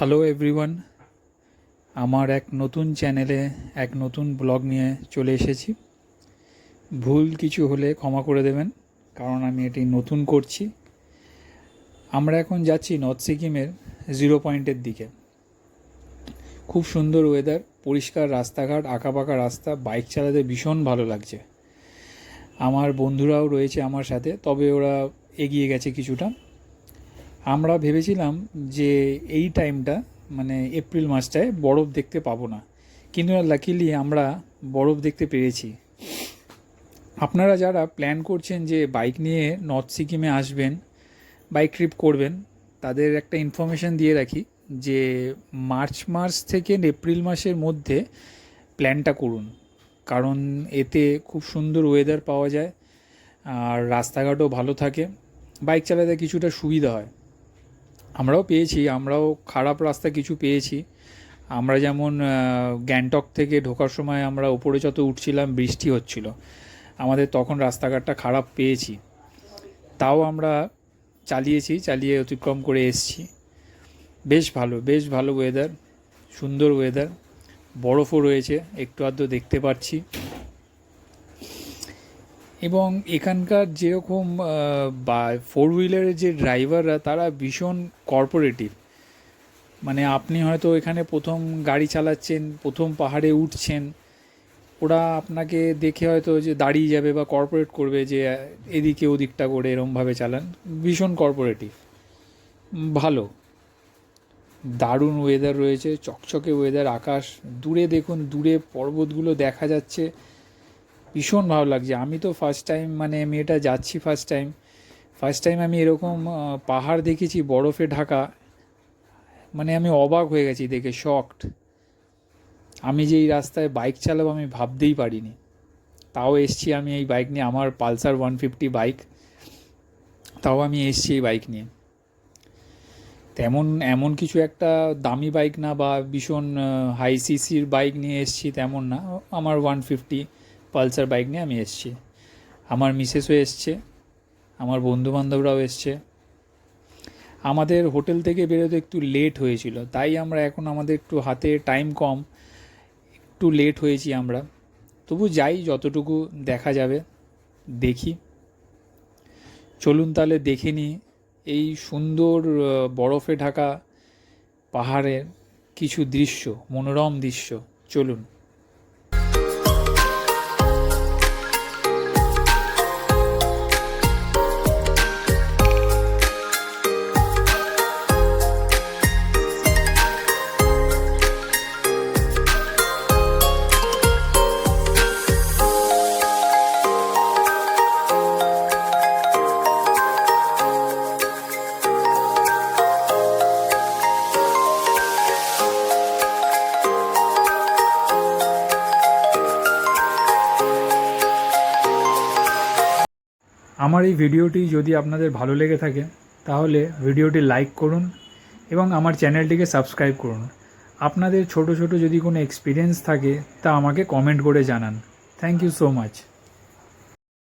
Hello everyone, আমার এক নতুন চ্যানেলে এক নতুন ব্লগ নিয়ে চলে এসেছি। ভুল কিছু হলে ক্ষমা করে দেবেন, কারণ আমি এটি নতুন করছি। আমরা এখন যাচ্ছি নর্থ সিকিমের 0 পয়েন্টের দিকে। খুব সুন্দর ওয়েদার, পরিষ্কার রাস্তাঘাট, আঁকাবাঁকা রাস্তা, বাইক চালাতে ভীষণ ভালো লাগছে। আমার বন্ধুরাও রয়েছে আমার সাথে, তবে ওরা এগিয়ে গেছে কিছুটা। আমরা ভেবেছিলাম যে এই টাইমটা মানে এপ্রিল মাসটায় বরফ দেখতে পাবো না, কিন্তু লাকিলি আমরা বরফ দেখতে পেরেছি। আপনারা যারা প্ল্যান করছেন যে বাইক নিয়ে নর্থ সিকিমে আসবেন, বাইক ট্রিপ করবেন, তাদের একটা ইনফরমেশান দিয়ে রাখি যে মার্চ মাস থেকে এপ্রিল মাসের মধ্যে প্ল্যানটা করুন, কারণ এতে খুব সুন্দর ওয়েদার পাওয়া যায় আর রাস্তাঘাটও ভালো থাকে, বাইক চালাতে কিছুটা সুবিধা হয়। আমরাও খারাপ রাস্তা কিছু পেয়েছি। আমরা যেমন গ্যাংটক থেকে ঢোকার সময় আমরা ওপরে যত উঠছিলাম বৃষ্টি হচ্ছিল, আমাদের তখন রাস্তাঘাটটা খারাপ পেয়েছি, তাও আমরা চালিয়ে অতিক্রম করে এসেছি। বেশ ভালো ওয়েদার, সুন্দর ওয়েদার, বরফও রয়েছে, একটু আধটু দেখতে পাচ্ছি। এবং এখানকার যেরকম বা 4 হুইলারের যে ড্রাইভাররা, তারা ভীষণ কর্পোরেটিভ। মানে আপনি হয়তো এখানে প্রথম গাড়ি চালাচ্ছেন, প্রথম পাহাড়ে উঠছেন, ওরা আপনাকে দেখে হয়তো যে দাঁড়িয়ে যাবে বা কর্পোরেট করবে যে এদিকে ওদিকটা করে এরমভাবে চালান। ভীষণ কর্পোরেটিভ, ভালো, দারুণ ওয়েদার রয়েছে, চকচকে ওয়েদার, আকাশ দূরে দেখুন, দূরে পর্বতগুলো দেখা যাচ্ছে, ভীষণ ভালো লাগছে। আমি তো ফার্স্ট টাইম এটা যাচ্ছি, ফার্স্ট টাইম আমি এরকম পাহাড় দেখেছি বরফে ঢাকা। মানে আমি অবাক হয়ে গেছি দেখে, শকড। আমি যে এই রাস্তায় বাইক চালাবো আমি ভাবতেই পারিনি। তাও এসছি আমি এই বাইক নিয়ে, আমার পালসার 150 বাইক, তাও আমি এসছি এই বাইক নিয়ে। এমন কিছু একটা দামি বাইক না বা ভীষণ হাই সিসির বাইক নিয়ে এসছি তেমন না, আমার 150 পালসার বাইক নিয়ে আমি এসছি। আমার মিসেসও এসছে, আমার বন্ধুবান্ধবরাও এসছে। আমাদের হোটেল থেকে বেরোতে একটু লেট হয়েছিল, তাই আমরা এখন আমাদের একটু হাতে টাইম কম, একটু লেট হয়েছি আমরা। তবু যাই, যতটুকু দেখা যাবে দেখি। চলুন তাহলে দেখে নিই এই সুন্দর বরফে ঢাকা পাহাড়ের কিছু দৃশ্য, মনোরম দৃশ্য। চলুন। আমার এই ভিডিওটি যদি আপনাদের ভালো লেগে থাকে, তাহলে ভিডিওটি লাইক করুন এবং আমার চ্যানেলটিকে সাবস্ক্রাইব করুন। আপনাদের ছোট যদি কোনো এক্সপিরিয়েন্স থাকে তা আমাকে কমেন্ট করে জানান। Thank you so much.